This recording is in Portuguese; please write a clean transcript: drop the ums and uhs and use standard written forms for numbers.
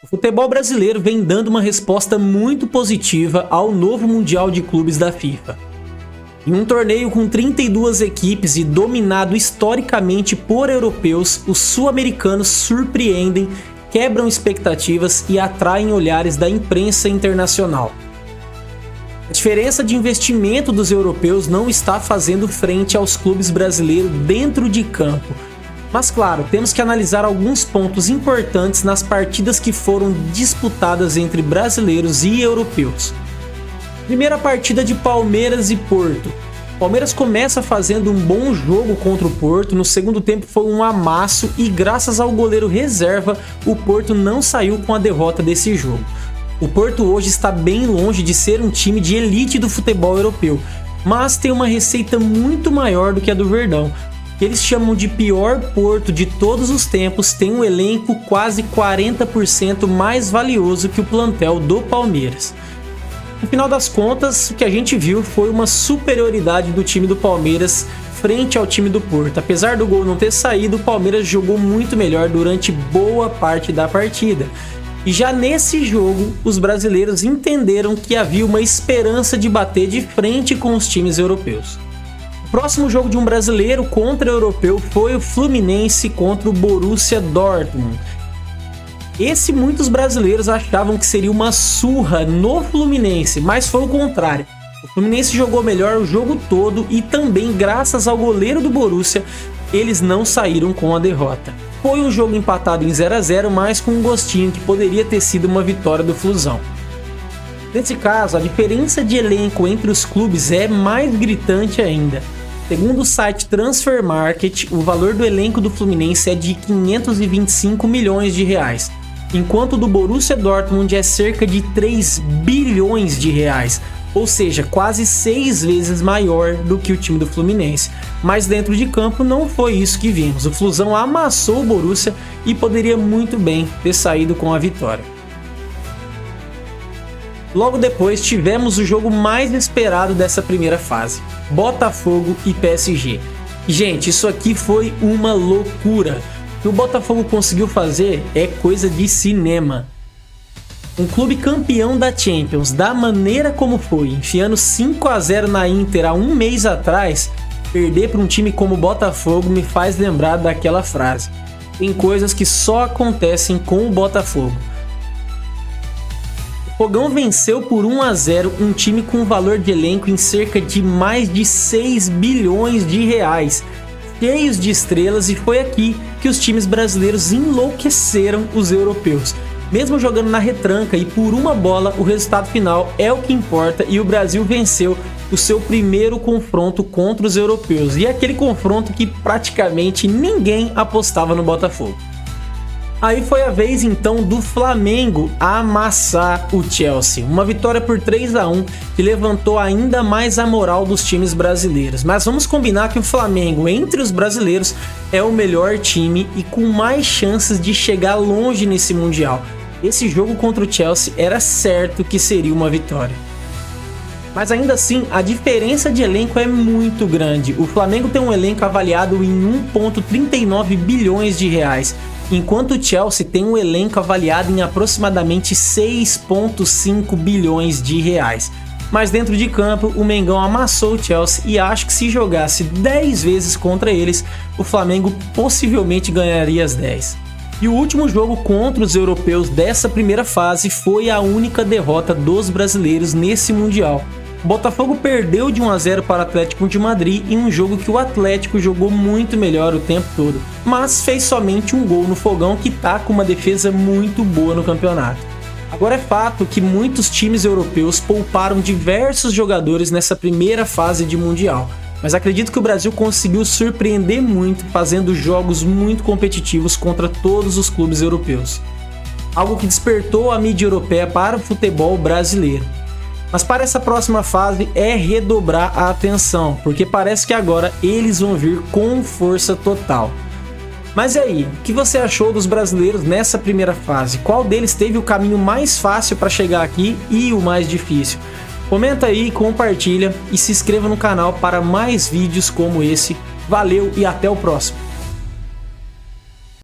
O futebol brasileiro vem dando uma resposta muito positiva ao novo Mundial de Clubes da FIFA. Em um torneio com 32 equipes e dominado historicamente por europeus, os sul-americanos surpreendem, quebram expectativas e atraem olhares da imprensa internacional. A diferença de investimento dos europeus não está fazendo frente aos clubes brasileiros dentro de campo. Mas claro, temos que analisar alguns pontos importantes nas partidas que foram disputadas entre brasileiros e europeus. Primeira partida de Palmeiras e Porto. Palmeiras começa fazendo um bom jogo contra o Porto, no segundo tempo foi um amasso e graças ao goleiro reserva, o Porto não saiu com a derrota desse jogo. O Porto hoje está bem longe de ser um time de elite do futebol europeu, mas tem uma receita muito maior do que a do Verdão. Eles chamam de pior Porto de todos os tempos, tem um elenco quase 40% mais valioso que o plantel do Palmeiras. No final das contas, o que a gente viu foi uma superioridade do time do Palmeiras frente ao time do Porto. Apesar do gol não ter saído, o Palmeiras jogou muito melhor durante boa parte da partida. E já nesse jogo, os brasileiros entenderam que havia uma esperança de bater de frente com os times europeus. O próximo jogo de um brasileiro contra europeu foi o Fluminense contra o Borussia Dortmund. Esse muitos brasileiros achavam que seria uma surra no Fluminense, mas foi o contrário. O Fluminense jogou melhor o jogo todo e também graças ao goleiro do Borussia, eles não saíram com a derrota. Foi um jogo empatado em 0 a 0, mas com um gostinho que poderia ter sido uma vitória do Flusão. Nesse caso, a diferença de elenco entre os clubes é mais gritante ainda. Segundo o site Transfer Market, o valor do elenco do Fluminense é de 525 milhões de reais, enquanto o do Borussia Dortmund é cerca de 3 bilhões de reais, ou seja, quase 6 vezes maior do que o time do Fluminense. Mas dentro de campo não foi isso que vimos. O Flusão amassou o Borussia e poderia muito bem ter saído com a vitória. Logo depois tivemos o jogo mais esperado dessa primeira fase, Botafogo e PSG. Gente, isso aqui foi uma loucura. O que o Botafogo conseguiu fazer é coisa de cinema. Um clube campeão da Champions, da maneira como foi, enfiando 5 a 0 na Inter há um mês atrás, perder para um time como o Botafogo me faz lembrar daquela frase: tem coisas que só acontecem com o Botafogo. O Fogão venceu por 1 a 0 um time com valor de elenco em cerca de mais de 6 bilhões de reais, cheios de estrelas, e foi aqui que os times brasileiros enlouqueceram os europeus. Mesmo jogando na retranca e por uma bola, o resultado final é o que importa e o Brasil venceu o seu primeiro confronto contra os europeus. E aquele confronto que praticamente ninguém apostava no Botafogo. Aí foi a vez então do Flamengo amassar o Chelsea. Uma vitória por 3 a 1 que levantou ainda mais a moral dos times brasileiros. Mas vamos combinar que o Flamengo, entre os brasileiros, é o melhor time e com mais chances de chegar longe nesse Mundial. Esse jogo contra o Chelsea era certo que seria uma vitória. Mas ainda assim, a diferença de elenco é muito grande. O Flamengo tem um elenco avaliado em 1,39 bilhões de reais, enquanto o Chelsea tem um elenco avaliado em aproximadamente 6,5 bilhões de reais. Mas dentro de campo, o Mengão amassou o Chelsea e acho que se jogasse 10 vezes contra eles, o Flamengo possivelmente ganharia as 10. E o último jogo contra os europeus dessa primeira fase foi a única derrota dos brasileiros nesse Mundial. O Botafogo perdeu de 1 a 0 para o Atlético de Madrid em um jogo que o Atlético jogou muito melhor o tempo todo, mas fez somente um gol no Fogão, que tá com uma defesa muito boa no campeonato. Agora é fato que muitos times europeus pouparam diversos jogadores nessa primeira fase de Mundial, mas acredito que o Brasil conseguiu surpreender muito, fazendo jogos muito competitivos contra todos os clubes europeus. Algo que despertou a mídia europeia para o futebol brasileiro. Mas para essa próxima fase é redobrar a atenção, porque parece que agora eles vão vir com força total. Mas e aí, o que você achou dos brasileiros nessa primeira fase? Qual deles teve o caminho mais fácil para chegar aqui e o mais difícil? Comenta aí, compartilha e se inscreva no canal para mais vídeos como esse. Valeu e até o próximo!